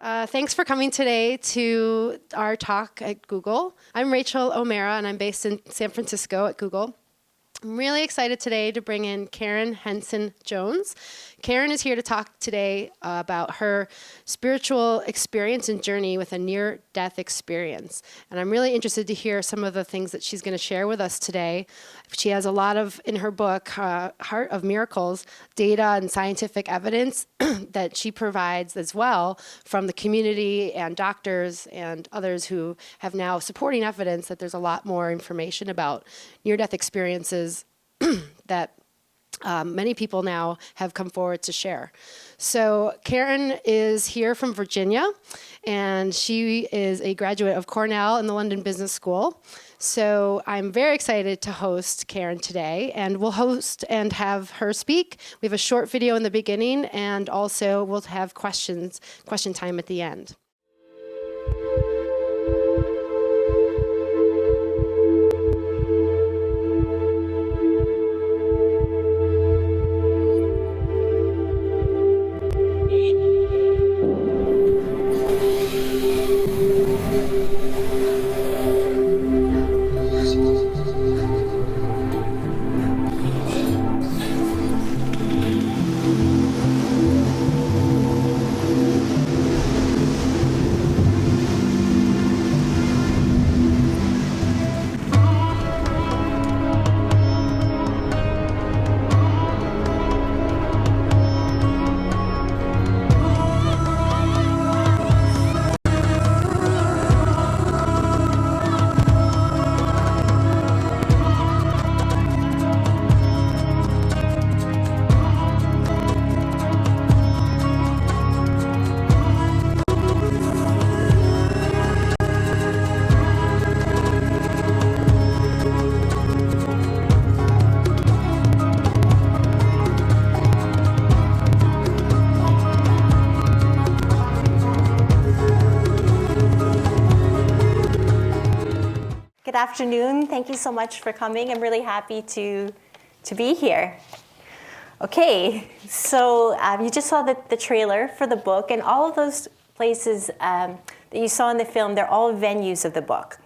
Thanks for coming today to our talk at Google. I'm Rachel O'Mara, and I'm based in San Francisco at Google. I'm really excited today to bring in Karen Henson Jones. Karen is here to talk today about her spiritual experience and journey with a near-death experience. And I'm really interested to hear some of the things that she's going to share with us today. She has a lot of, in her book, Heart of Miracles, data and scientific evidence that she provides as well from the community and doctors and others who have now supporting evidence that there's a lot more information about near-death experiences that many people now have come forward to share. So Karen is here from Virginia, and she is a graduate of Cornell and the London Business School. So I'm very excited to host Karen today, and we'll host and have her speak. We have a short video in the beginning, and also we'll have question time at the end. Good afternoon. Thank you so much for coming. I'm really happy to be here. Okay, so you just saw the trailer for the book, and all of those places that you saw in the film, they're all venues of the book.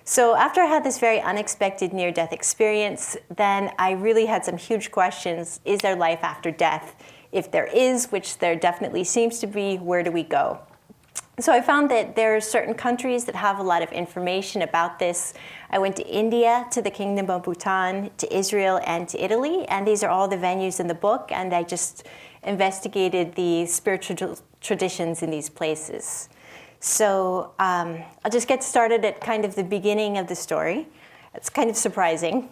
So after I had this very unexpected near-death experience, then I really had some huge questions. Is there life after death? If there is, which there definitely seems to be, where do we go? So I found that there are certain countries that have a lot of information about this. I went to India, to the Kingdom of Bhutan, to Israel, and to Italy, and these are all the venues in the book, and I just investigated the spiritual traditions in these places. So I'll just get started at kind of the beginning of the story. It's kind of surprising.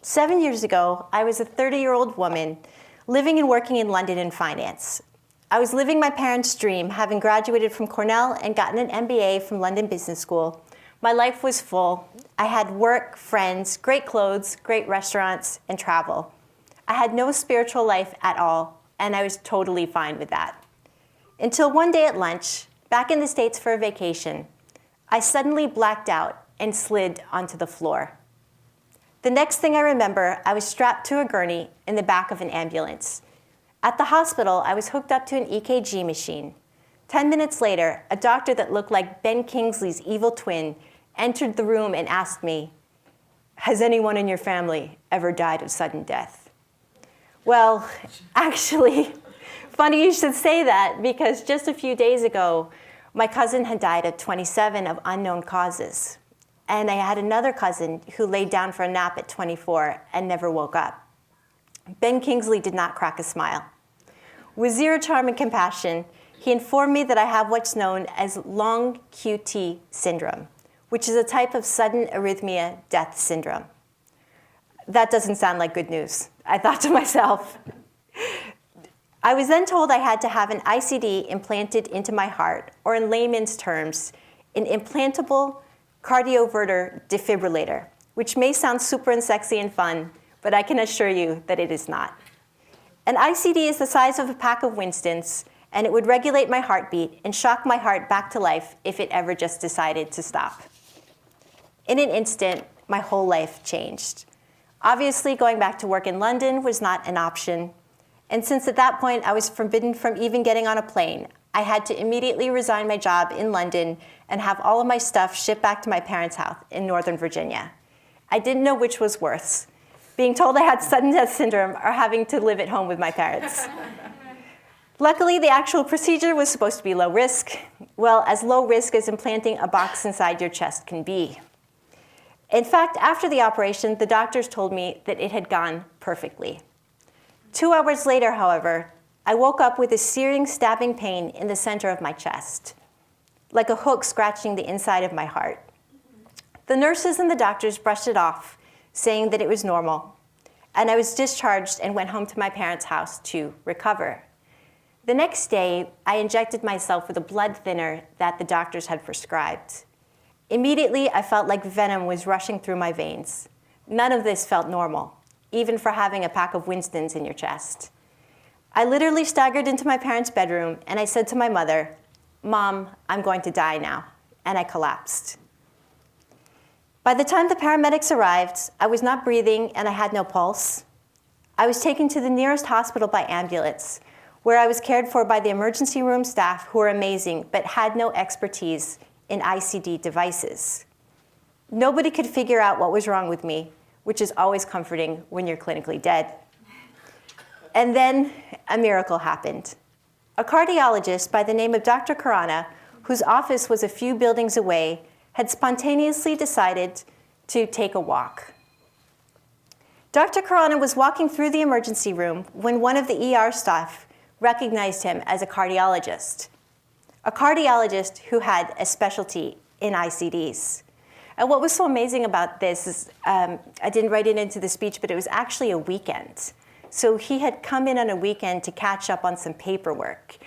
7 years ago, I was a 30-year-old woman living and working in London in finance. I was living my parents' dream, having graduated from Cornell and gotten an MBA from London Business School. My life was full. I had work, friends, great clothes, great restaurants, and travel. I had no spiritual life at all, and I was totally fine with that. Until one day at lunch, back in the States for a vacation, I suddenly blacked out and slid onto the floor. The next thing I remember, I was strapped to a gurney in the back of an ambulance. At the hospital, I was hooked up to an EKG machine. 10 minutes later, a doctor that looked like Ben Kingsley's evil twin entered the room and asked me, "Has anyone in your family ever died of sudden death?" Well, actually, funny you should say that, because just a few days ago, my cousin had died at 27 of unknown causes. And I had another cousin who laid down for a nap at 24 and never woke up. Ben Kingsley did not crack a smile. With zero charm and compassion, he informed me that I have what's known as long QT syndrome, which is a type of sudden arrhythmia death syndrome. That doesn't sound like good news, I thought to myself. I was then told I had to have an ICD implanted into my heart, or in layman's terms, an implantable cardioverter defibrillator, which may sound super and sexy and fun, but I can assure you that it is not. An ICD is the size of a pack of Winstons, and it would regulate my heartbeat and shock my heart back to life if it ever just decided to stop. In an instant, my whole life changed. Obviously, going back to work in London was not an option, and since at that point I was forbidden from even getting on a plane, I had to immediately resign my job in London and have all of my stuff shipped back to my parents' house in Northern Virginia. I didn't know which was worse, being told I had sudden death syndrome or having to live at home with my parents. Luckily, the actual procedure was supposed to be low risk. Well, as low risk as implanting a box inside your chest can be. In fact, after the operation, the doctors told me that it had gone perfectly. 2 hours later, however, I woke up with a searing, stabbing pain in the center of my chest, like a hook scratching the inside of my heart. The nurses and the doctors brushed it off, saying that it was normal, and I was discharged and went home to my parents' house to recover. The next day, I injected myself with a blood thinner that the doctors had prescribed. Immediately, I felt like venom was rushing through my veins. None of this felt normal, even for having a pack of Winstons in your chest. I literally staggered into my parents' bedroom, and I said to my mother, "Mom, I'm going to die now," and I collapsed. By the time the paramedics arrived, I was not breathing and I had no pulse. I was taken to the nearest hospital by ambulance, where I was cared for by the emergency room staff who were amazing but had no expertise in ICD devices. Nobody could figure out what was wrong with me, which is always comforting when you're clinically dead. And then a miracle happened. A cardiologist by the name of Dr. Khurana, whose office was a few buildings away, had spontaneously decided to take a walk. Dr. Khurana was walking through the emergency room when one of the ER staff recognized him as a cardiologist who had a specialty in ICDs. And what was so amazing about this is, I didn't write it into the speech, but it was actually a weekend. So he had come in on a weekend to catch up on some paperwork.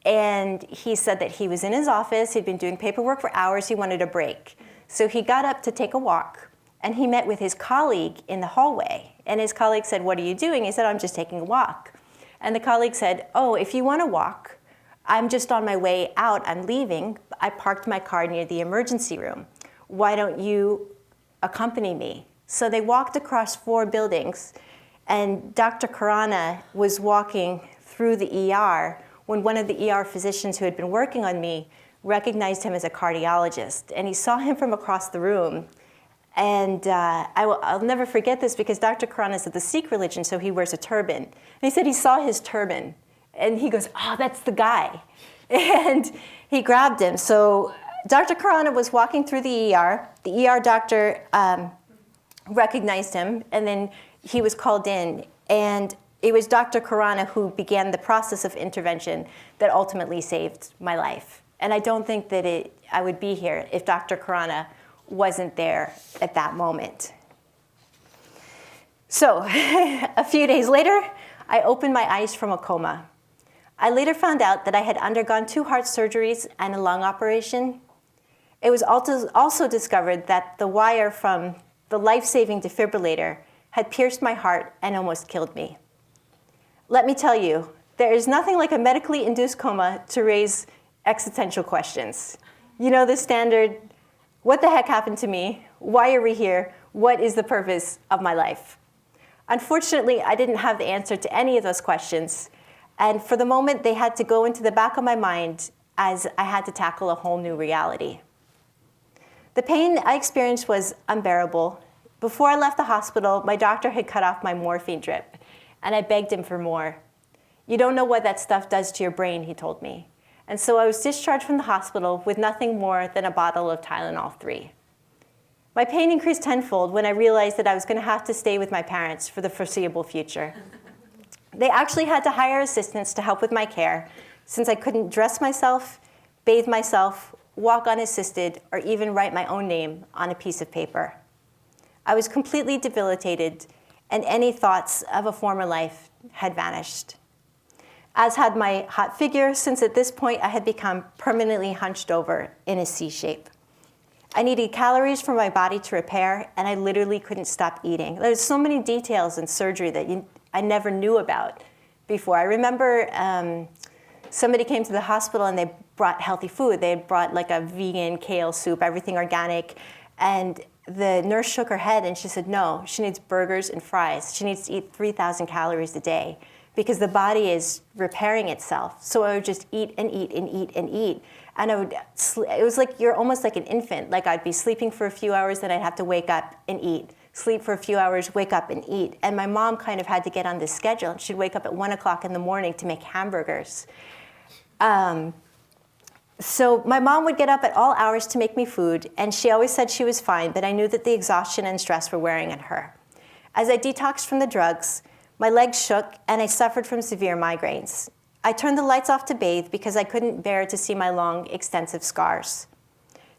And he said that he was in his office, he'd been doing paperwork for hours, he wanted a break. So he got up to take a walk, and he met with his colleague in the hallway. And his colleague said, "What are you doing?" He said, "I'm just taking a walk." And the colleague said, "Oh, if you want to walk, I'm just on my way out, I'm leaving. I parked my car near the emergency room. Why don't you accompany me?" So they walked across 4 buildings, and Dr. Khurana was walking through the ER when one of the ER physicians who had been working on me recognized him as a cardiologist. And he saw him from across the room. And I'll never forget this because Dr. Khurana is of the Sikh religion, so he wears a turban. And he said he saw his turban. And he goes, "Oh, that's the guy." And he grabbed him. So Dr. Khurana was walking through the ER. The ER doctor recognized him, and then he was called in. And it was Dr. Khurana who began the process of intervention that ultimately saved my life. And I don't think that I would be here if Dr. Khurana wasn't there at that moment. So a few days later, I opened my eyes from a coma. I later found out that I had undergone 2 heart surgeries and a lung operation. It was also discovered that the wire from the life-saving defibrillator had pierced my heart and almost killed me. Let me tell you, there is nothing like a medically induced coma to raise existential questions. You know the standard, what the heck happened to me? Why are we here? What is the purpose of my life? Unfortunately, I didn't have the answer to any of those questions. And for the moment, they had to go into the back of my mind as I had to tackle a whole new reality. The pain I experienced was unbearable. Before I left the hospital, my doctor had cut off my morphine drip, and I begged him for more. "You don't know what that stuff does to your brain," he told me. And so I was discharged from the hospital with nothing more than a bottle of Tylenol 3. My pain increased tenfold when I realized that I was going to have to stay with my parents for the foreseeable future. They actually had to hire assistants to help with my care, since I couldn't dress myself, bathe myself, walk unassisted, or even write my own name on a piece of paper. I was completely debilitated, and any thoughts of a former life had vanished. As had my hot figure, since at this point I had become permanently hunched over in a C shape. I needed calories for my body to repair, and I literally couldn't stop eating. There's so many details in surgery that I never knew about before. I remember somebody came to the hospital and they brought healthy food. They had brought like a vegan kale soup, everything organic, and the nurse shook her head and she said, no, she needs burgers and fries. She needs to eat 3,000 calories a day because the body is repairing itself. So I would just eat and eat and eat and eat. And it was like you're almost like an infant. Like I'd be sleeping for a few hours, then I'd have to wake up and eat. Sleep for a few hours, wake up and eat. And my mom kind of had to get on this schedule. She'd wake up at 1 o'clock in the morning to make hamburgers. So my mom would get up at all hours to make me food, and she always said she was fine, but I knew that the exhaustion and stress were wearing on her. As I detoxed from the drugs, my legs shook and I suffered from severe migraines. I turned the lights off to bathe because I couldn't bear to see my long, extensive scars.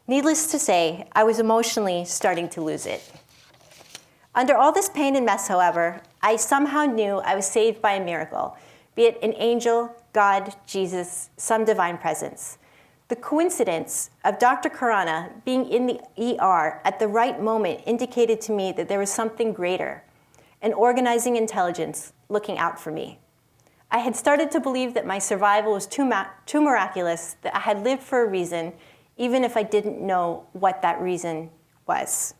Needless to say, I was emotionally starting to lose it. Under all this pain and mess, however, I somehow knew I was saved by a miracle, be it an angel, God, Jesus, some divine presence. The coincidence of Dr. Karana being in the ER at the right moment indicated to me that there was something greater, an organizing intelligence looking out for me. I had started to believe that my survival was too miraculous, that I had lived for a reason, even if I didn't know what that reason was.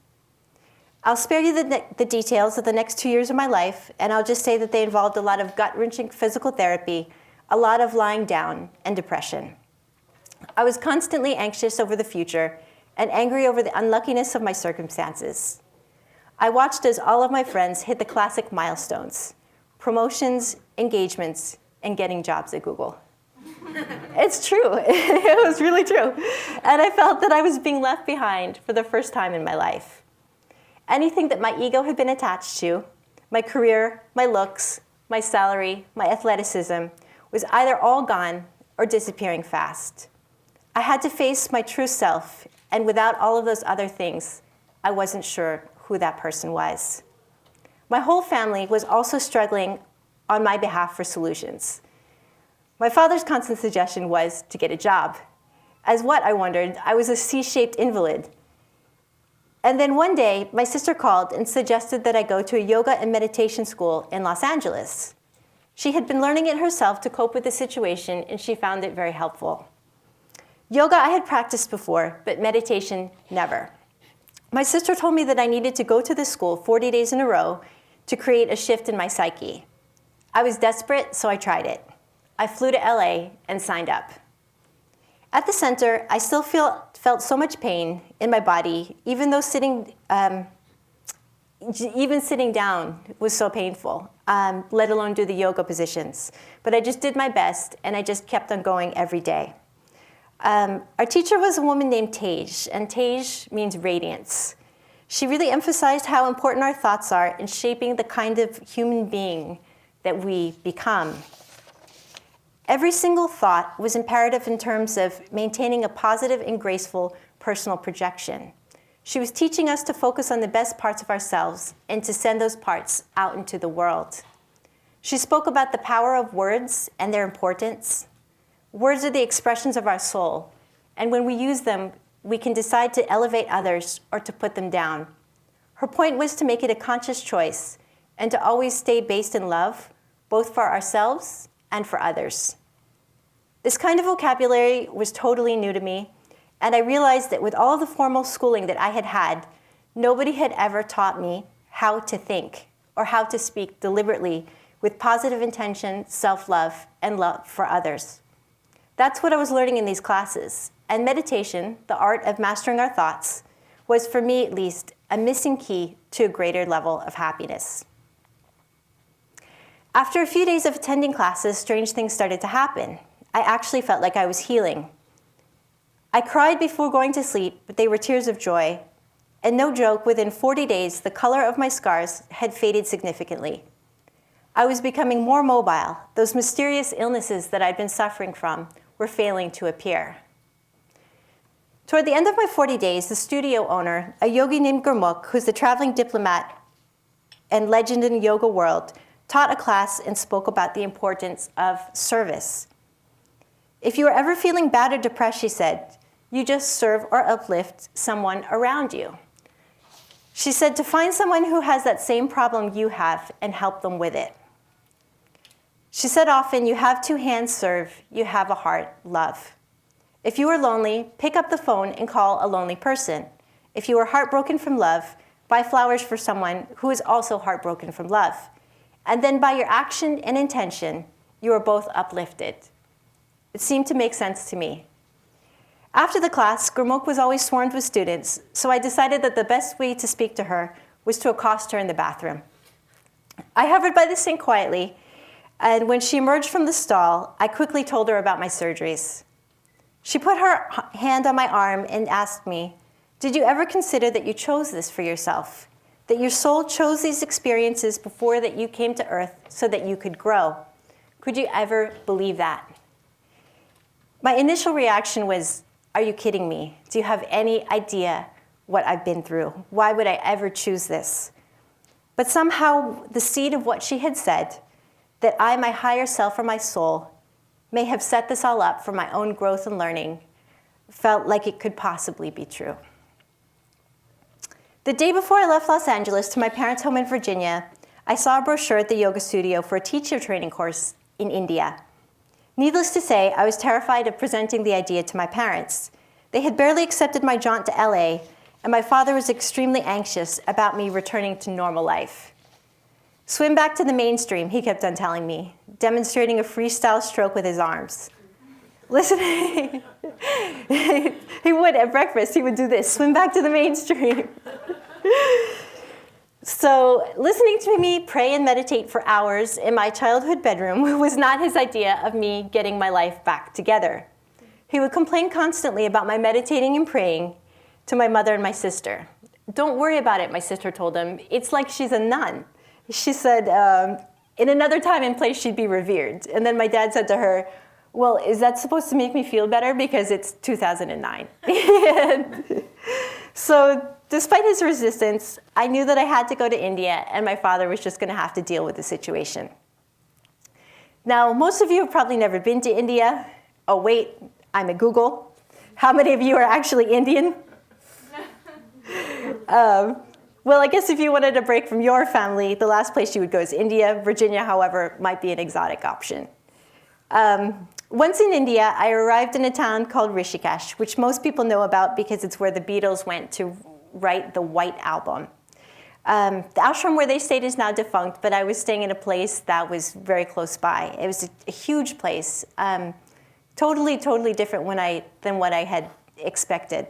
I'll spare you the details of the next 2 years of my life, and I'll just say that they involved a lot of gut-wrenching physical therapy, a lot of lying down, and depression. I was constantly anxious over the future and angry over the unluckiness of my circumstances. I watched as all of my friends hit the classic milestones: promotions, engagements, and getting jobs at Google. It's true. It was really true. And I felt that I was being left behind for the first time in my life. Anything that my ego had been attached to, my career, my looks, my salary, my athleticism, was either all gone or disappearing fast. I had to face my true self, and without all of those other things, I wasn't sure who that person was. My whole family was also struggling on my behalf for solutions. My father's constant suggestion was to get a job. As what, I wondered? I was a C-shaped invalid. And then one day, my sister called and suggested that I go to a yoga and meditation school in Los Angeles. She had been learning it herself to cope with the situation, and she found it very helpful. Yoga I had practiced before, but meditation, never. My sister told me that I needed to go to this school 40 days in a row to create a shift in my psyche. I was desperate, so I tried it. I flew to LA and signed up. At the center, I still felt so much pain in my body, even though even sitting down was so painful, let alone do the yoga positions. But I just did my best, and I just kept on going every day. Our teacher was a woman named Tej, and Tej means radiance. She really emphasized how important our thoughts are in shaping the kind of human being that we become. Every single thought was imperative in terms of maintaining a positive and graceful personal projection. She was teaching us to focus on the best parts of ourselves and to send those parts out into the world. She spoke about the power of words and their importance. Words are the expressions of our soul, and when we use them, we can decide to elevate others or to put them down. Her point was to make it a conscious choice and to always stay based in love, both for ourselves and for others. This kind of vocabulary was totally new to me, and I realized that with all of the formal schooling that I had had, nobody had ever taught me how to think or how to speak deliberately with positive intention, self-love, and love for others. That's what I was learning in these classes. And meditation, the art of mastering our thoughts, was, for me at least, a missing key to a greater level of happiness. After a few days of attending classes, strange things started to happen. I actually felt like I was healing. I cried before going to sleep, but they were tears of joy. And no joke, within 40 days, the color of my scars had faded significantly. I was becoming more mobile. Those mysterious illnesses that I'd been suffering from were failing to appear. Toward the end of my 40 days, the studio owner, a yogi named Gurmukh, who's a traveling diplomat and legend in the yoga world, taught a class and spoke about the importance of service. If you are ever feeling bad or depressed, she said, you just serve or uplift someone around you. She said to find someone who has that same problem you have and help them with it. She said often, you have two hands, serve, you have a heart, love. If you are lonely, pick up the phone and call a lonely person. If you are heartbroken from love, buy flowers for someone who is also heartbroken from love. And then by your action and intention, you are both uplifted. It seemed to make sense to me. After the class, Gurmukh was always swarmed with students, so I decided that the best way to speak to her was to accost her in the bathroom. I hovered by the sink quietly, and when she emerged from the stall, I quickly told her about my surgeries. She put her hand on my arm and asked me, "Did you ever consider that you chose this for yourself? That your soul chose these experiences before that you came to Earth so that you could grow? Could you ever believe that?" My initial reaction was, "Are you kidding me? Do you have any idea what I've been through? Why would I ever choose this?" But somehow the seed of what she had said, that I, my higher self or my soul, may have set this all up for my own growth and learning, felt like it could possibly be true. The day before I left Los Angeles to my parents' home in Virginia, I saw a brochure at the yoga studio for a teacher training course in India. Needless to say, I was terrified of presenting the idea to my parents. They had barely accepted my jaunt to LA, and my father was extremely anxious about me returning to normal life. "Swim back to the mainstream," he kept on telling me, demonstrating a freestyle stroke with his arms. Listening, he would at breakfast, he would do this, "Swim back to the mainstream." So listening to me pray and meditate for hours in my childhood bedroom was not his idea of me getting my life back together. He would complain constantly about my meditating and praying to my mother and my sister. "Don't worry about it," my sister told him. "It's like she's a nun." She said, in another time and place, she'd be revered. And then my dad said to her, "Well, is that supposed to make me feel better? Because it's 2009. So despite his resistance, I knew that I had to go to India, and my father was just going to have to deal with the situation. Now, most of you have probably never been to India. Oh, wait, I'm at Google. How many of you are actually Indian? Well, I guess if you wanted a break from your family, the last place you would go is India. Virginia, however, might be an exotic option. Once in India, I arrived in a town called Rishikesh, which most people know about because it's where the Beatles went to write the White Album. The ashram where they stayed is now defunct, but I was staying in a place that was very close by. It was a huge place, totally different than what I had expected.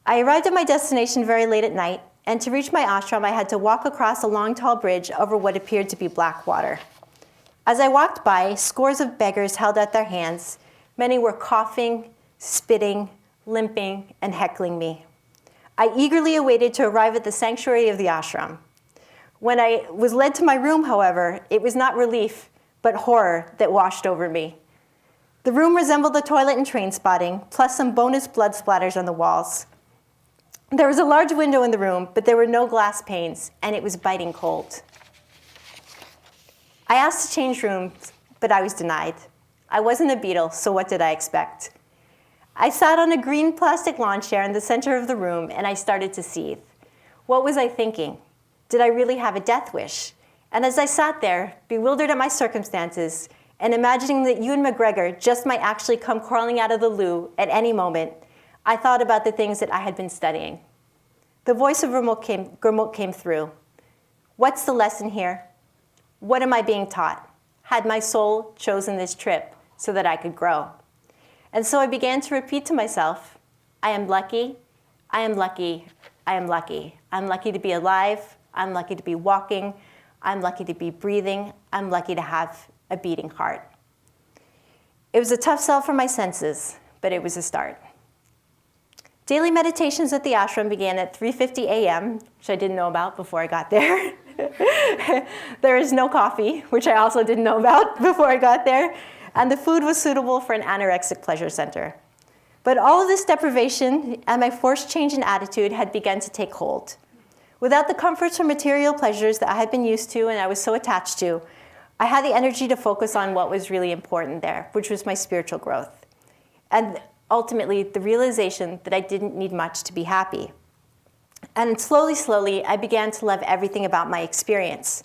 I arrived at my destination very late at night, and to reach my ashram, I had to walk across a long, tall bridge over what appeared to be black water. As I walked by, scores of beggars held out their hands. Many were coughing, spitting, limping, and heckling me. I eagerly awaited to arrive at the sanctuary of the ashram. When I was led to my room, however, it was not relief, but horror that washed over me. The room resembled a toilet in Train Spotting, plus some bonus blood splatters on the walls. There was a large window in the room, but there were no glass panes, and it was biting cold. I asked to change rooms, but I was denied. I wasn't a beetle, so what did I expect? I sat on a green plastic lawn chair in the center of the room, and I started to seethe. What was I thinking? Did I really have a death wish? And as I sat there, bewildered at my circumstances, and imagining that Ewan McGregor just might actually come crawling out of the loo at any moment, I thought about the things that I had been studying. The voice of Gurmukh came through. What's the lesson here? What am I being taught? Had my soul chosen this trip so that I could grow? And so I began to repeat to myself, I am lucky, I am lucky, I am lucky. I'm lucky to be alive, I'm lucky to be walking, I'm lucky to be breathing, I'm lucky to have a beating heart. It was a tough sell for my senses, but it was a start. Daily meditations at the ashram began at 3:50 a.m., which I didn't know about before I got there. There is no coffee, which I also didn't know about before I got there. And the food was suitable for an anorexic pleasure center. But all of this deprivation and my forced change in attitude had begun to take hold. Without the comforts or material pleasures that I had been used to and I was so attached to, I had the energy to focus on what was really important there, which was my spiritual growth. And ultimately, the realization that I didn't need much to be happy. And slowly, I began to love everything about my experience.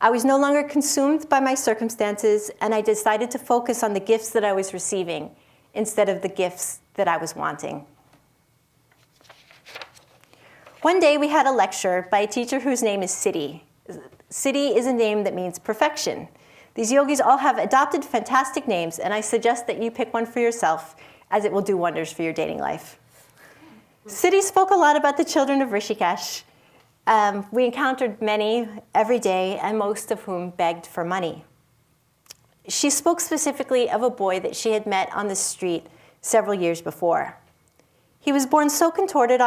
I was no longer consumed by my circumstances, and I decided to focus on the gifts that I was receiving instead of the gifts that I was wanting. One day, we had a lecture by a teacher whose name is Siddhi. Siddhi is a name that means perfection. These yogis all have adopted fantastic names, and I suggest that you pick one for yourself, as it will do wonders for your dating life. Siddhi spoke a lot about the children of Rishikesh. We encountered many every day, and most of whom begged for money. She spoke specifically of a boy that she had met on the street several years before. He was born so contorted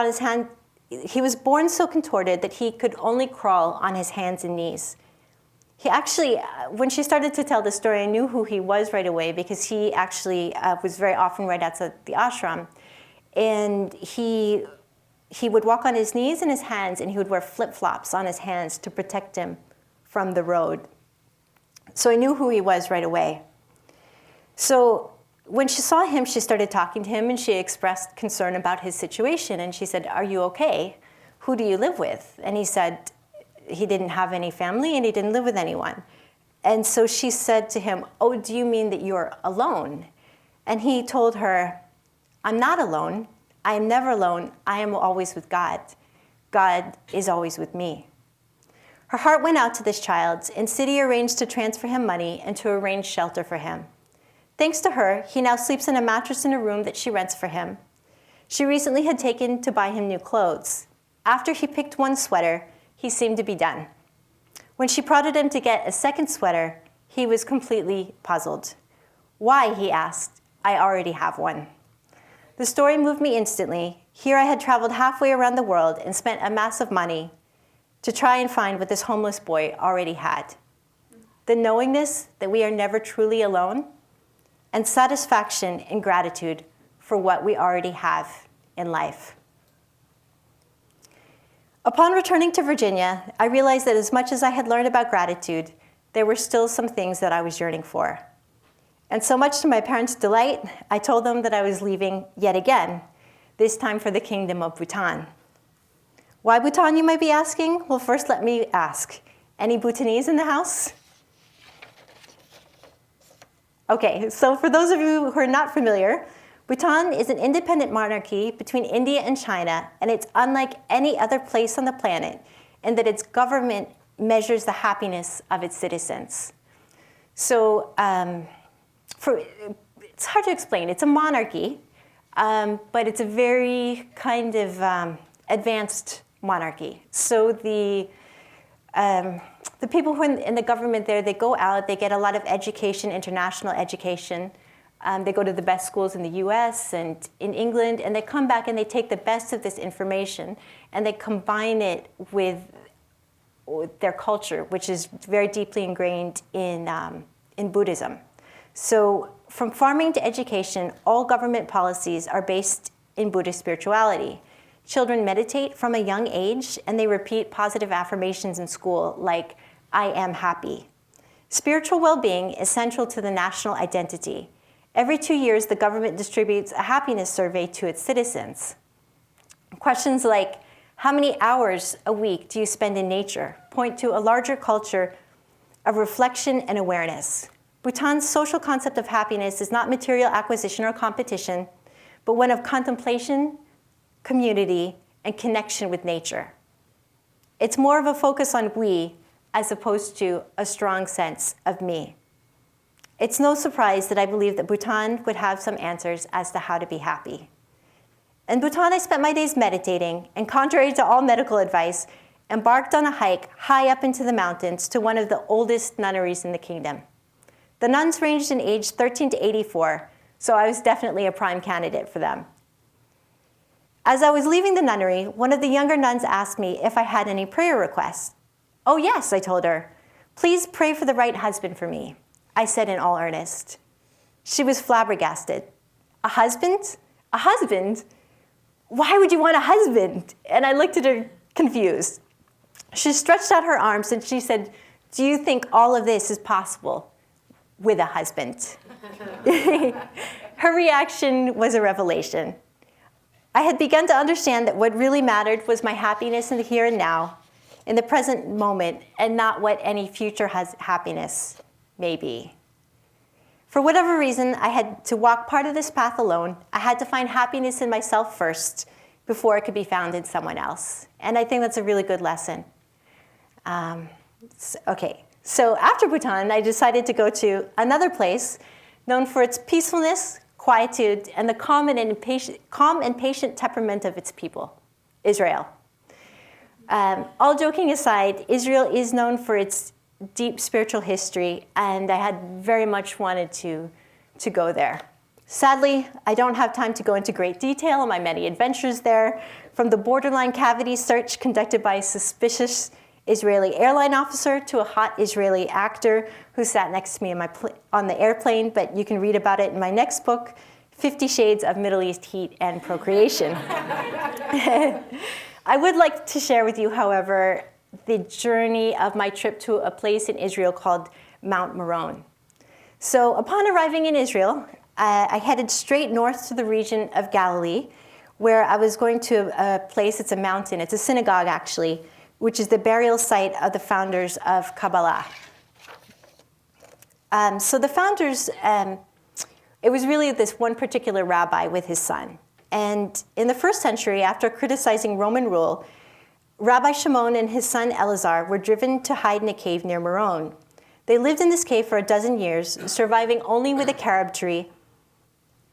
that he could only crawl on his hands and knees. He actually, when she started to tell the story, I knew who he was right away, because he actually was very often right outside the ashram. And he would walk on his knees and his hands, and he would wear flip-flops on his hands to protect him from the road. So I knew who he was right away. So when she saw him, she started talking to him, and she expressed concern about his situation. And she said, "Are you okay? Who do you live with?" And he said he didn't have any family and he didn't live with anyone. And so she said to him, "Oh, do you mean that you're alone?" And he told her, "I'm not alone. I am never alone. I am always with God. God is always with me." Her heart went out to this child, and Siddhi arranged to transfer him money and to arrange shelter for him. Thanks to her, he now sleeps in a mattress in a room that she rents for him. She recently had taken to buy him new clothes. After he picked one sweater, he seemed to be done. When she prodded him to get a second sweater, he was completely puzzled. "Why?" he asked. "I already have one." The story moved me instantly. Here I had traveled halfway around the world and spent a mass of money to try and find what this homeless boy already had. The knowingness that we are never truly alone, and satisfaction and gratitude for what we already have in life. Upon returning to Virginia, I realized that as much as I had learned about gratitude, there were still some things that I was yearning for. And so much to my parents' delight, I told them that I was leaving yet again, this time for the kingdom of Bhutan. Why Bhutan, you might be asking? Well, first let me ask, any Bhutanese in the house? Okay, so for those of you who are not familiar, Bhutan is an independent monarchy between India and China, and it's unlike any other place on the planet in that its government measures the happiness of its citizens. So it's hard to explain. It's a monarchy, but it's a very kind of advanced monarchy. So the people who are in the government there, they go out, they get a lot of education, international education. They go to the best schools in the US and in England, and they come back and they take the best of this information and they combine it with their culture, which is very deeply ingrained in Buddhism. So from farming to education, all government policies are based in Buddhist spirituality. Children meditate from a young age, and they repeat positive affirmations in school like, "I am happy." Spiritual well-being is central to the national identity. Every 2 years, the government distributes a happiness survey to its citizens. Questions like, "How many hours a week do you spend in nature?" point to a larger culture of reflection and awareness. Bhutan's social concept of happiness is not material acquisition or competition, but one of contemplation, community, and connection with nature. It's more of a focus on we as opposed to a strong sense of me. It's no surprise that I believe that Bhutan would have some answers as to how to be happy. In Bhutan, I spent my days meditating, and contrary to all medical advice, embarked on a hike high up into the mountains to one of the oldest nunneries in the kingdom. The nuns ranged in age 13 to 84, so I was definitely a prime candidate for them. As I was leaving the nunnery, one of the younger nuns asked me if I had any prayer requests. "Oh yes," I told her. "Please pray for the right husband for me," I said in all earnest. She was flabbergasted. "A husband? A husband? Why would you want a husband?" And I looked at her confused. She stretched out her arms and she said, "Do you think all of this is possible with a husband?" Her reaction was a revelation. I had begun to understand that what really mattered was my happiness in the here and now, in the present moment, and not what any future happiness may be. For whatever reason, I had to walk part of this path alone. I had to find happiness in myself first before it could be found in someone else. And I think that's a really good lesson. Okay, so after Bhutan, I decided to go to another place known for its peacefulness, quietude, and the calm and patient temperament of its people, Israel. All joking aside, Israel is known for its deep spiritual history, and I had very much wanted to go there. Sadly, I don't have time to go into great detail on my many adventures there, from the borderline cavity search conducted by a suspicious Israeli airline officer to a hot Israeli actor who sat next to me on the airplane, but you can read about it in my next book, 50 Shades of Middle East Heat and Procreation. I would like to share with you, however, the journey of my trip to a place in Israel called Mount Meron. So upon arriving in Israel, I headed straight north to the region of Galilee, where I was going to a place, it's a mountain, it's a synagogue actually, which is the burial site of the founders of Kabbalah. So the founders, it was really this one particular rabbi with his son. And in the first century, after criticizing Roman rule, Rabbi Shimon and his son Elazar were driven to hide in a cave near Meron. They lived in this cave for 12 years, surviving only with a carob tree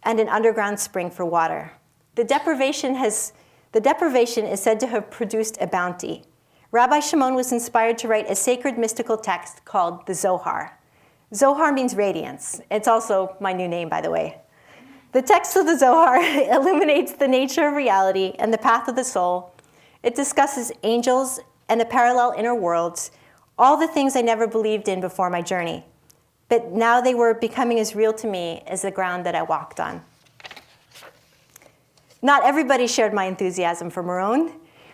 and an underground spring for water. The deprivation is said to have produced a bounty. Rabbi Shimon was inspired to write a sacred mystical text called the Zohar. Zohar means radiance. It's also my new name, by the way. The text of the Zohar illuminates the nature of reality and the path of the soul. It discusses angels and the parallel inner worlds, all the things I never believed in before my journey. But now they were becoming as real to me as the ground that I walked on. Not everybody shared my enthusiasm for Meron.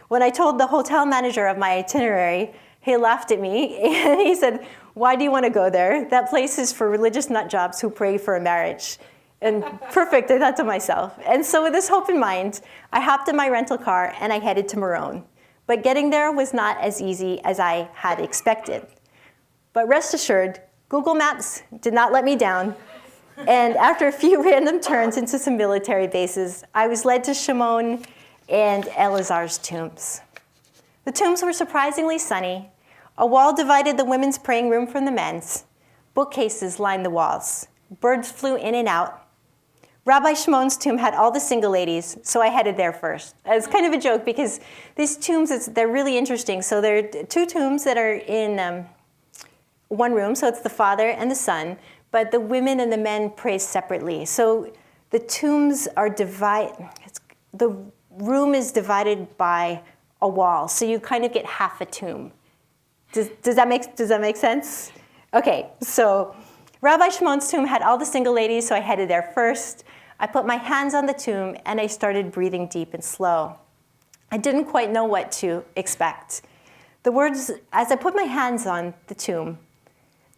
When I told the hotel manager of my itinerary, he laughed at me and he said, "Why do you want to go there? That place is for religious nutjobs who pray for a marriage." And perfect, I thought to myself. And so with this hope in mind, I hopped in my rental car and I headed to Meron. But getting there was not as easy as I had expected. But rest assured, Google Maps did not let me down. And after a few random turns into some military bases, I was led to Shimon and Elazar's tombs. The tombs were surprisingly sunny. A wall divided the women's praying room from the men's. Bookcases lined the walls. Birds flew in and out. Rabbi Shimon's tomb had all the single ladies, so I headed there first. It's kind of a joke because these tombs, they're really interesting. So there are 2 tombs that are in one room, so it's the father and the son, but the women and the men pray separately. So the tombs are the room is divided by a wall, so you kind of get half a tomb. Does that make sense? Okay, so Rabbi Shimon's tomb had all the single ladies, so I headed there first. I put my hands on the tomb, and I started breathing deep and slow. I didn't quite know what to expect. As I put my hands on the tomb,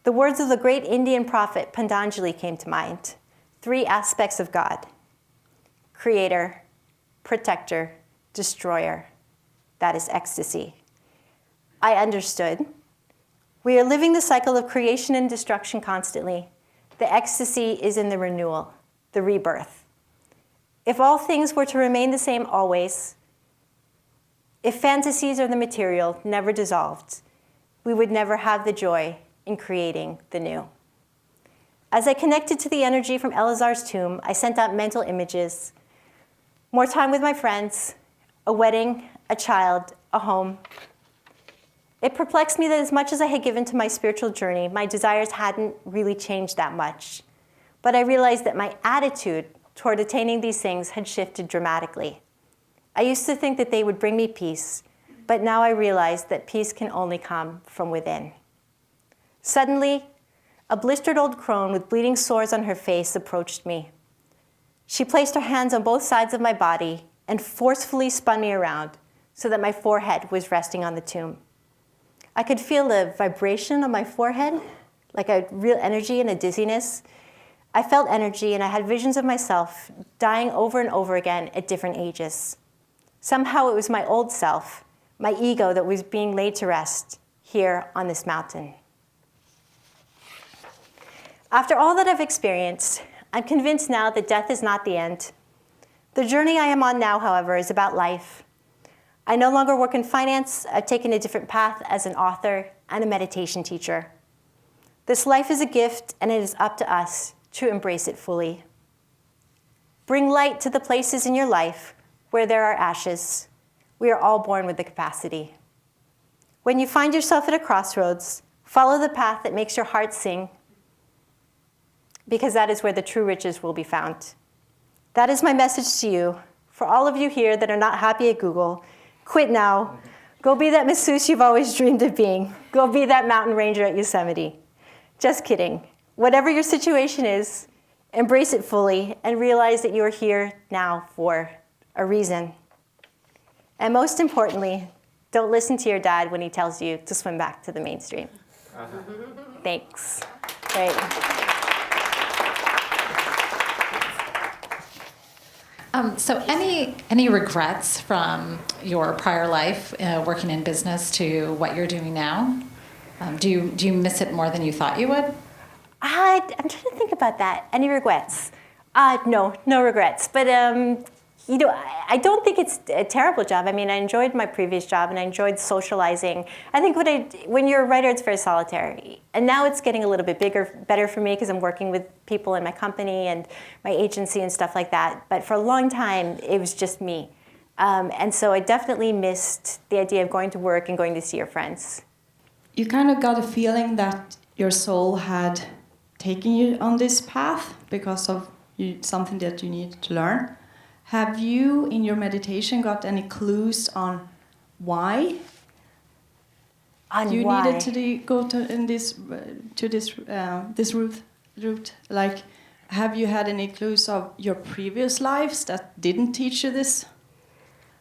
the words of the great Indian prophet Patanjali came to mind. 3 aspects of God: creator, protector, destroyer. That is ecstasy. I understood. We are living the cycle of creation and destruction constantly. The ecstasy is in the renewal, the rebirth. If all things were to remain the same always, if fantasies are the material, never dissolved, we would never have the joy in creating the new. As I connected to the energy from Elazar's tomb, I sent out mental images. More time with my friends, a wedding, a child, a home. It perplexed me that as much as I had given to my spiritual journey, my desires hadn't really changed that much. But I realized that my attitude toward attaining these things had shifted dramatically. I used to think that they would bring me peace, but now I realize that peace can only come from within. Suddenly, a blistered old crone with bleeding sores on her face approached me. She placed her hands on both sides of my body and forcefully spun me around so that my forehead was resting on the tomb. I could feel the vibration on my forehead, like a real energy and a dizziness. I felt energy, and I had visions of myself dying over and over again at different ages. Somehow it was my old self, my ego, that was being laid to rest here on this mountain. After all that I've experienced, I'm convinced now that death is not the end. The journey I am on now, however, is about life. I no longer work in finance. I've taken a different path as an author and a meditation teacher. This life is a gift, and it is up to us to embrace it fully. Bring light to the places in your life where there are ashes. We are all born with the capacity. When you find yourself at a crossroads, follow the path that makes your heart sing, because that is where the true riches will be found. That is my message to you. For all of you here that are not happy at Google, quit now. Go be that masseuse you've always dreamed of being. Go be that mountain ranger at Yosemite. Just kidding. Whatever your situation is, embrace it fully and realize that you are here now for a reason. And most importantly, don't listen to your dad when he tells you to swim back to the mainstream. Thanks. Great. So any regrets from your prior life working in business to what you're doing now? Do you miss it more than you thought you would? I'm trying to think about that. Any regrets? No regrets. But I don't think it's a terrible job. I mean, I enjoyed my previous job and I enjoyed socializing. I think when you're a writer, it's very solitary. And now it's getting a little bit better for me because I'm working with people in my company and my agency and stuff like that. But for a long time, it was just me. And so I definitely missed the idea of going to work and going to see your friends. You kind of got a feeling that your soul had taken you on this path because of something that you needed to learn. Have you, in your meditation, got any clues on why you needed to go to this route? Like, have you had any clues of your previous lives that didn't teach you this?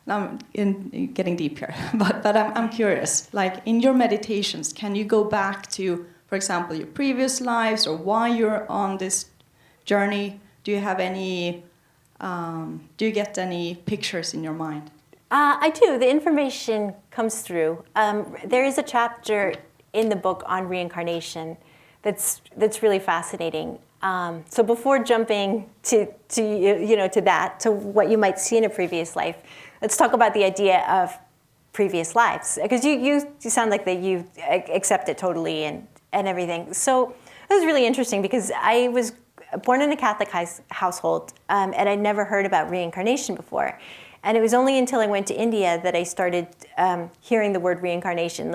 Now I'm getting deep here, but I'm curious. Like, in your meditations, can you go back to, for example, your previous lives or why you're on this journey? Do you have any? Do you get any pictures in your mind? I do. The information comes through. There is a chapter in the book on reincarnation that's really fascinating. So before jumping to what you might see in a previous life, let's talk about the idea of previous lives, because you sound like that you accept it totally and everything. So it was really interesting because I was born in a Catholic household, and I'd never heard about reincarnation before. And it was only until I went to India that I started hearing the word reincarnation,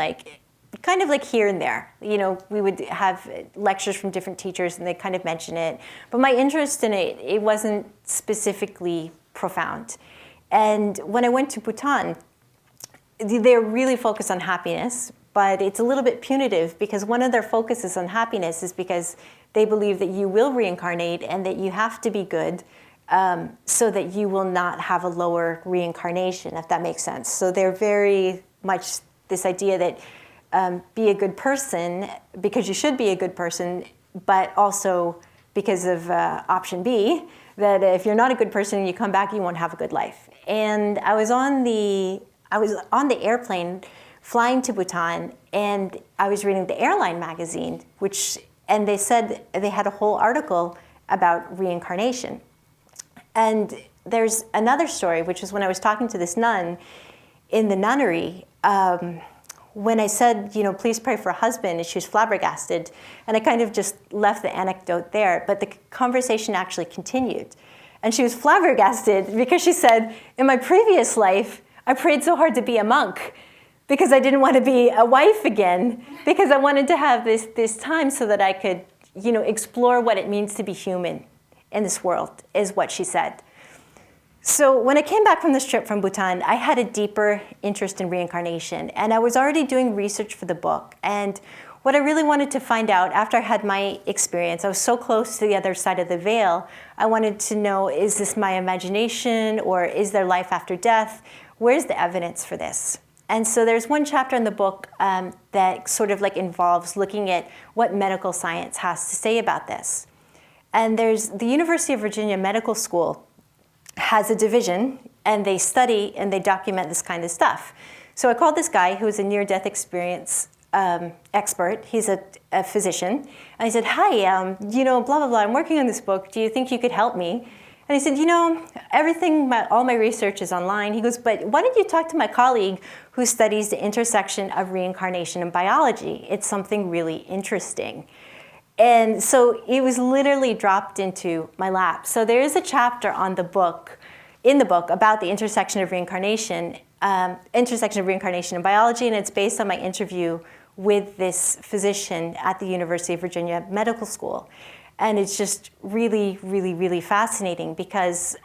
kind of like here and there. You know, we would have lectures from different teachers and they kind of mention it. But my interest in it wasn't specifically profound. And when I went to Bhutan, they're really focused on happiness, but it's a little bit punitive because one of their focuses on happiness is because they believe that you will reincarnate and that you have to be good so that you will not have a lower reincarnation, if that makes sense. So they're very much this idea that be a good person because you should be a good person, but also because of option B, that if you're not a good person and you come back, you won't have a good life. And I was on the airplane flying to Bhutan, and I was reading the airline magazine, and they said they had a whole article about reincarnation. And there's another story, which is when I was talking to this nun in the nunnery, when I said, please pray for a husband, and she was flabbergasted. And I kind of just left the anecdote there, but the conversation actually continued. And she was flabbergasted because she said, in my previous life, I prayed so hard to be a monk because I didn't want to be a wife again, because I wanted to have this time so that I could, explore what it means to be human in this world, is what she said. So when I came back from this trip from Bhutan, I had a deeper interest in reincarnation, and I was already doing research for the book. And what I really wanted to find out after I had my experience, I was so close to the other side of the veil, I wanted to know, is this my imagination, or is there life after death? Where's the evidence for this? And so there's one chapter in the book that sort of involves looking at what medical science has to say about this. And there's the University of Virginia Medical School has a division, and they study and they document this kind of stuff. So I called this guy who's a near-death experience expert. He's a physician. And I said, hi, blah, blah, blah, I'm working on this book. Do you think you could help me? And I said, all my research is online. He goes, but why don't you talk to my colleague who studies the intersection of reincarnation and biology? It's something really interesting. And so it was literally dropped into my lap. So there is a chapter in the book about the intersection of reincarnation and biology, and it's based on my interview with this physician at the University of Virginia Medical School. And it's just really, really, really fascinating because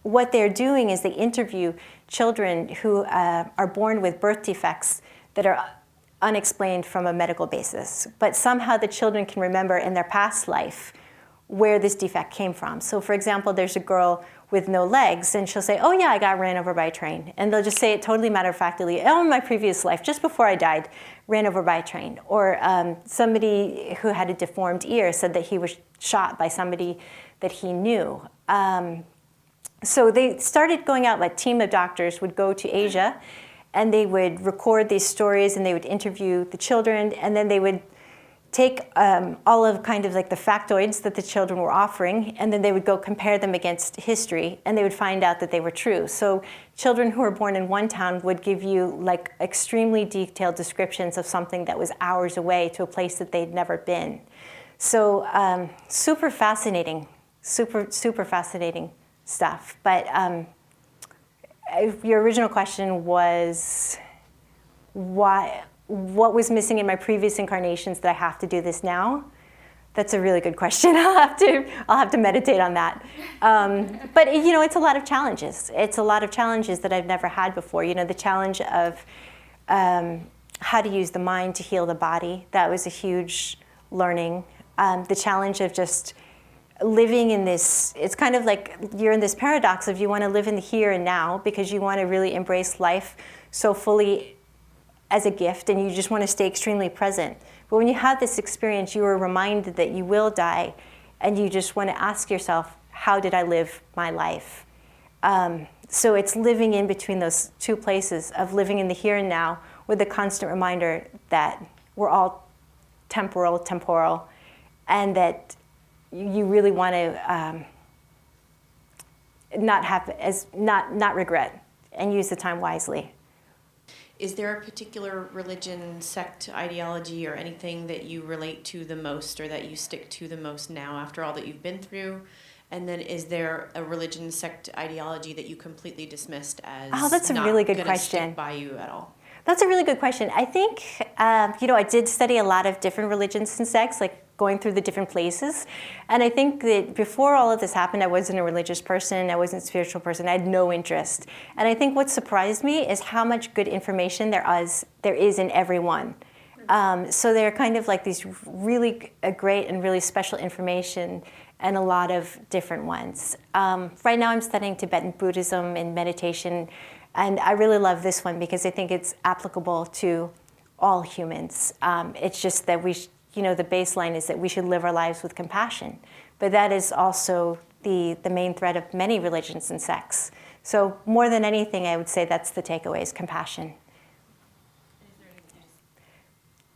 what they're doing is they interview children who are born with birth defects that are unexplained from a medical basis. But somehow the children can remember in their past life where this defect came from. So for example, there's a girl with no legs, and she'll say, oh yeah, I got ran over by a train. And they'll just say it totally matter-of-factly, oh, in my previous life, just before I died, ran over by a train. Or somebody who had a deformed ear said that he was shot by somebody that he knew. So they started going out, like a team of doctors would go to Asia, and they would record these stories, and they would interview the children, and then they would take all of kind of like the factoids that the children were offering, and then they would go compare them against history, and they would find out that they were true. So children who were born in one town would give you like extremely detailed descriptions of something that was hours away to a place that they'd never been. So super fascinating, super fascinating stuff. But your original question was what was missing in my previous incarnations that I have to do this now? That's a really good question. I'll have to meditate on that. But it's a lot of challenges. It's a lot of challenges that I've never had before. The challenge of how to use the mind to heal the body. That was a huge learning. The challenge of just living in this, it's kind of like you're in this paradox of you want to live in the here and now because you want to really embrace life so fully as a gift, and you just want to stay extremely present. But when you have this experience, you are reminded that you will die, and you just want to ask yourself, how did I live my life? So it's living in between those two places of living in the here and now with the constant reminder that we're all temporal, and that you really want to not regret and use the time wisely. Is there a particular religion, sect, ideology, or anything that you relate to the most or that you stick to the most now after all that you've been through? And then is there a religion, sect, ideology that you completely dismissed as that's a not really good gonna question. stick by you at all? That's a really good question. I think, I did study a lot of different religions and sects, like going through the different places. And I think that before all of this happened, I wasn't a religious person, I wasn't a spiritual person, I had no interest. And I think what surprised me is how much good information there is in everyone. So they're kind of like these really great and really special information, and a lot of different ones. Right now I'm studying Tibetan Buddhism and meditation, and I really love this one because I think it's applicable to all humans. It's just that the baseline is that we should live our lives with compassion. But that is also the main thread of many religions and sects. So more than anything, I would say that's the takeaway, is compassion.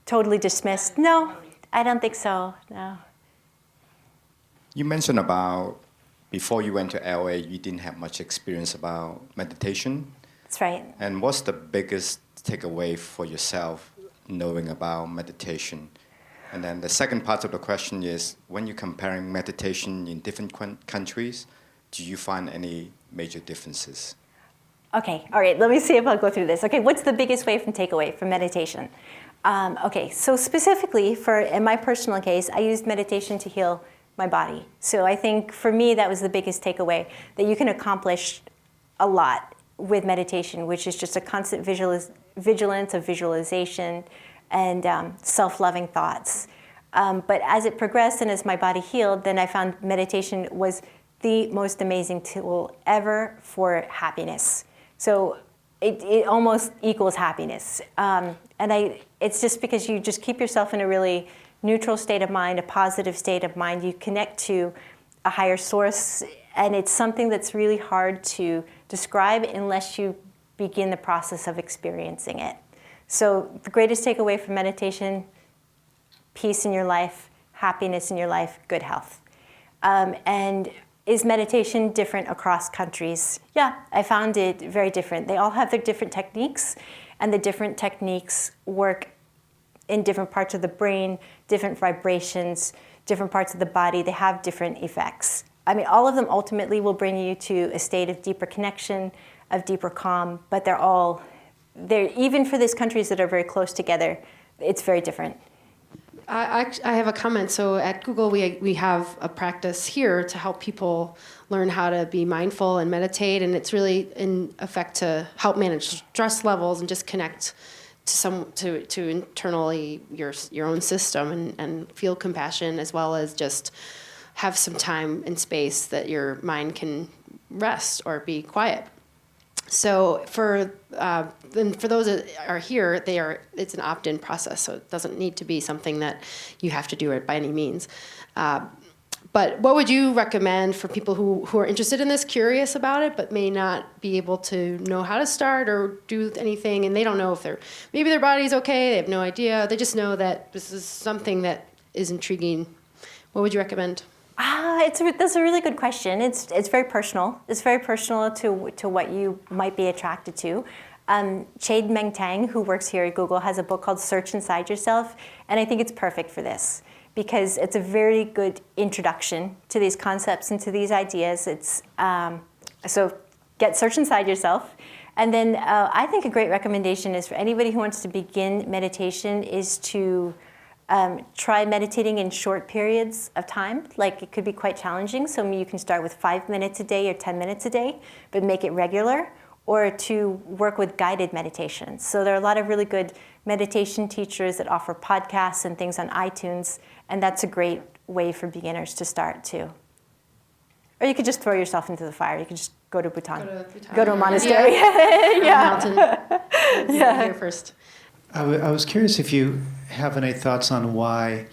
Totally dismissed? No, I don't think so, no. You mentioned about before you went to LA, you didn't have much experience about meditation. That's right. And what's the biggest takeaway for yourself knowing about meditation? And then the second part of the question is, when you're comparing meditation in different countries, do you find any major differences? Okay, all right, let me see if I'll go through this. Okay, what's the biggest takeaway from meditation? Okay, so specifically in my personal case, I used meditation to heal my body. So I think for me, that was the biggest takeaway, that you can accomplish a lot with meditation, which is just a constant vigilance of visualization and self-loving thoughts. But as it progressed and as my body healed, then I found meditation was the most amazing tool ever for happiness. So it almost equals happiness. It's just because you just keep yourself in a really neutral state of mind, a positive state of mind. You connect to a higher source, and it's something that's really hard to describe unless you begin the process of experiencing it. So the greatest takeaway from meditation: peace in your life, happiness in your life, good health. And is meditation different across countries? Yeah, I found it very different. They all have their different techniques, and the different techniques work in different parts of the brain, different vibrations, different parts of the body. They have different effects. I mean, all of them ultimately will bring you to a state of deeper connection, of deeper calm, but they're even for these countries that are very close together, it's very different. I have a comment. So at Google, we have a practice here to help people learn how to be mindful and meditate, and it's really in effect to help manage stress levels and just connect to internally your own system and feel compassion, as well as just have some time and space that your mind can rest or be quiet. So for those that are here, it's an opt-in process, so it doesn't need to be something that you have to do it by any means. But what would you recommend for people who are interested in this, curious about it, but may not be able to know how to start or do anything, and they don't know if maybe their body's okay, they have no idea, they just know that this is something that is intriguing. What would you recommend? That's a really good question. It's very personal. It's very personal to what you might be attracted to. Chade Meng Tang, who works here at Google, has a book called Search Inside Yourself, and I think it's perfect for this because it's a very good introduction to these concepts and to these ideas. So get Search Inside Yourself. And then I think a great recommendation is for anybody who wants to begin meditation is to try meditating in short periods of time. Like it could be quite challenging, so you can start with 5 minutes a day or 10 minutes a day, but make it regular, or to work with guided meditations. So there are a lot of really good meditation teachers that offer podcasts and things on iTunes, and that's a great way for beginners to start too. Or you could just throw yourself into the fire. You could just go to Bhutan. Go to a monastery. Yeah. Mountain. Yeah. Here first. I was curious if you have any thoughts on why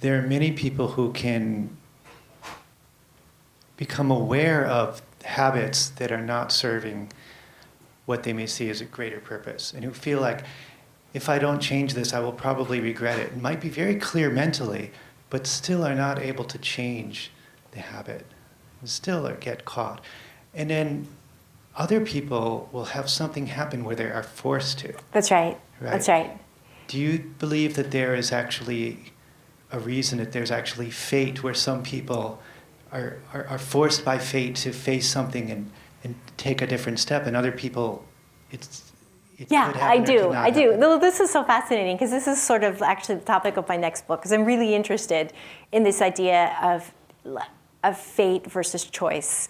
there are many people who can become aware of habits that are not serving what they may see as a greater purpose, and who feel like, if I don't change this, I will probably regret it. It might be very clear mentally, but still are not able to change the habit, and still get caught. And then other people will have something happen where they are forced to. That's right. That's right. Do you believe that there is actually a reason, that there's actually fate, where some people are forced by fate to face something and take a different step, and other people, it yeah, could I happen or do. could not I do. happen? No, this is so fascinating because this is sort of actually the topic of my next book, because I'm really interested in this idea of fate versus choice.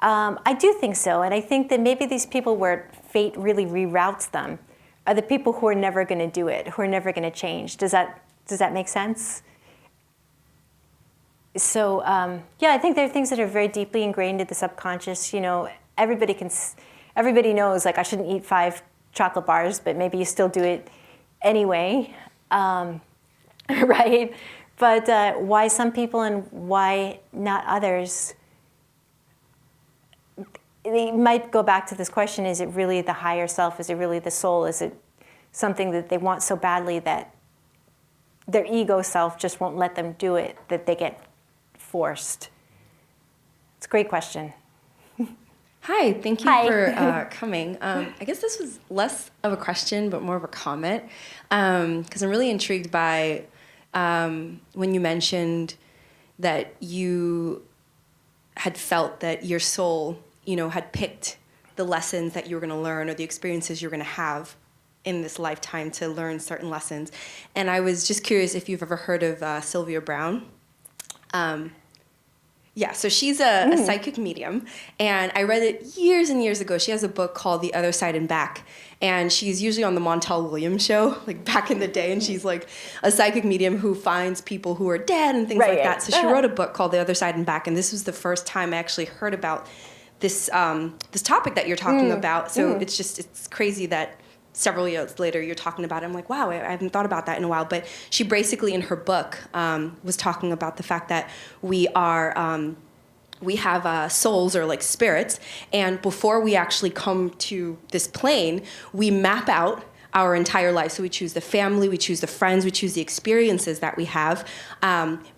I do think so, and I think that maybe these people where fate really reroutes them are the people who are never going to do it, who are never going to change. Does that make sense? So yeah, I think there are things that are very deeply ingrained in the subconscious. You know, everybody knows, like, I shouldn't eat 5 chocolate bars, but maybe you still do it anyway, right? But why some people and why not others? They might go back to this question, is it really the higher self? Is it really the soul? Is it something that they want so badly that their ego self just won't let them do it, that they get forced? It's a great question. Hi, thank you Hi. for coming. I guess this was less of a question, but more of a comment, because I'm really intrigued by when you mentioned that you had felt that your soul, had picked the lessons that you were going to learn, or the experiences you're going to have in this lifetime to learn certain lessons. And I was just curious if you've ever heard of Sylvia Brown. Yeah, so she's a psychic medium, and I read it years and years ago. She has a book called The Other Side and Back, and she's usually on the Montel Williams show, like back in the day, and she's like a psychic medium who finds people who are dead and things like that. So she wrote a book called The Other Side and Back, and this was the first time I actually heard about this this topic that you're talking about. So it's crazy that several years later you're talking about it. I'm like, wow, I haven't thought about that in a while. But she basically in her book was talking about the fact that we have souls, or like spirits, and before we actually come to this plane, we map out our entire life. So we choose the family, we choose the friends, we choose the experiences that we have,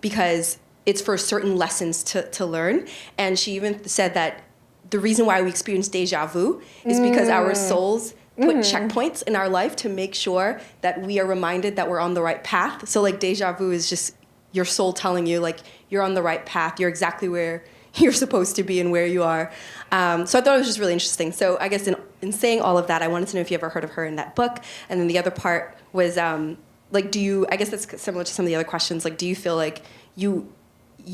because it's for certain lessons to learn. And she even said that the reason why we experience deja vu is because our souls put checkpoints in our life to make sure that we are reminded that we're on the right path. So like deja vu is just your soul telling you like you're on the right path, you're exactly where you're supposed to be and where you are. So I thought it was just really interesting. So I guess in saying all of that, I wanted to know if you ever heard of her in that book. And then the other part was like, do you, I guess that's similar to some of the other questions, like do you feel like you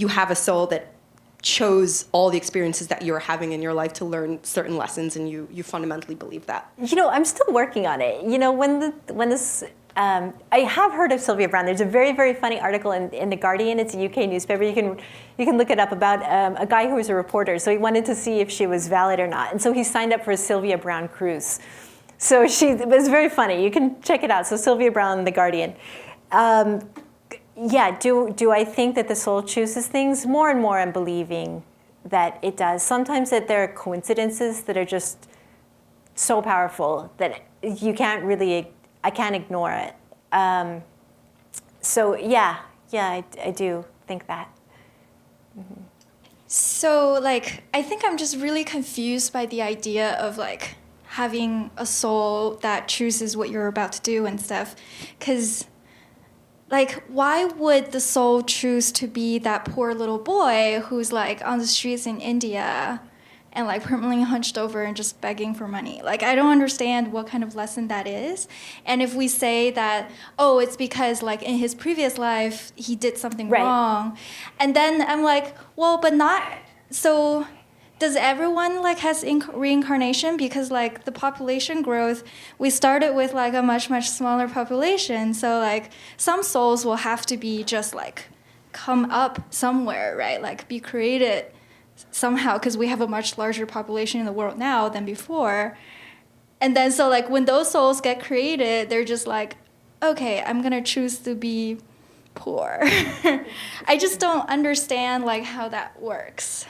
have a soul that chose all the experiences that you're having in your life to learn certain lessons, and you fundamentally believe that? You know, I'm still working on it. You know, when this, I have heard of Sylvia Browne. There's a very, very funny article in The Guardian. It's a UK newspaper. You can look it up about a guy who was a reporter. So he wanted to see if she was valid or not. And so he signed up for a Sylvia Browne cruise. So it was very funny. You can check it out. So Sylvia Browne, The Guardian. Yeah, do I think that the soul chooses things? More and more I'm believing that it does. Sometimes that there are coincidences that are just so powerful that you can't really, I can't ignore it. So yeah, I do think that. Mm-hmm. So like, I think I'm just really confused by the idea of like having a soul that chooses what you're about to do and stuff. 'Cause like, why would the soul choose to be that poor little boy who's like on the streets in India and like permanently hunched over and just begging for money? Like, I don't understand what kind of lesson that is. And if we say that, oh, it's because like in his previous life he did something wrong, and then I'm like, well, but not so. Does everyone like has reincarnation? Because like the population growth, we started with like a much smaller population. So like some souls will have to be just like come up somewhere, right? Like be created somehow, because we have a much larger population in the world now than before. And then so like when those souls get created, they're just like, okay, I'm gonna choose to be poor. I just don't understand like how that works.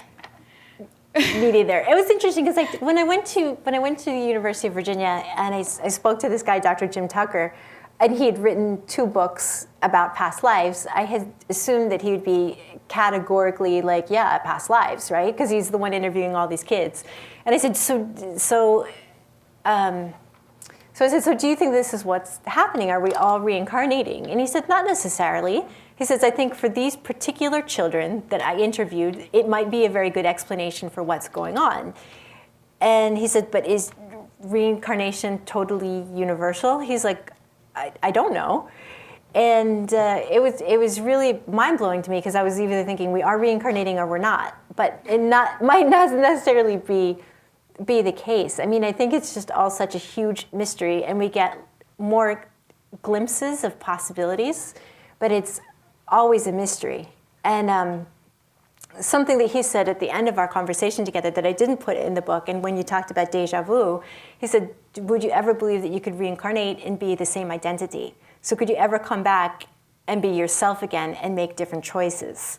Me neither. It was interesting because like when I went to the University of Virginia and I spoke to this guy, Dr. Jim Tucker, and he had written 2 books about past lives, I had assumed that he would be categorically like, yeah, past lives, right? Because he's the one interviewing all these kids. And I said, so I said, so do you think this is what's happening? Are we all reincarnating? And he said, not necessarily. He says, I think for these particular children that I interviewed, it might be a very good explanation for what's going on. And he said, but is reincarnation totally universal? He's like, I don't know. And it was really mind-blowing to me because I was either thinking we are reincarnating or we're not. But it might not necessarily be the case. I mean, I think it's just all such a huge mystery, and we get more glimpses of possibilities, but it's always a mystery. And something that he said at the end of our conversation together that I didn't put in the book, and when you talked about deja vu, he said, would you ever believe that you could reincarnate and be the same identity? So could you ever come back and be yourself again and make different choices?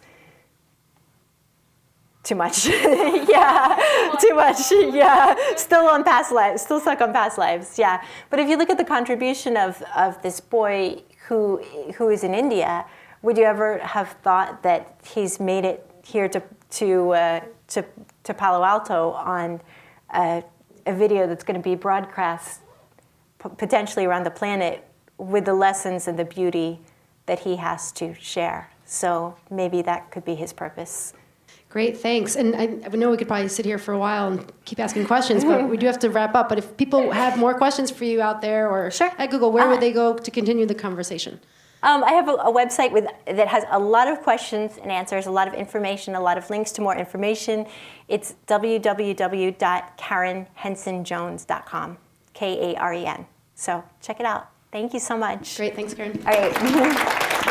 Too much. Yeah, too much. Yeah, still on past lives, still stuck on past lives. Yeah, but if you look at the contribution of this boy who is in India, would you ever have thought that he's made it here to Palo Alto on a video that's going to be broadcast potentially around the planet with the lessons and the beauty that he has to share? So maybe that could be his purpose. Great, thanks. And I know we could probably sit here for a while and keep asking questions, but we do have to wrap up. But if people have more questions for you out there or at Google, where would they go to continue the conversation? I have a website that has a lot of questions and answers, a lot of information, a lot of links to more information. It's www.karenhensonjones.com, Karen. So check it out. Thank you so much. Great, thanks, Karen. All right.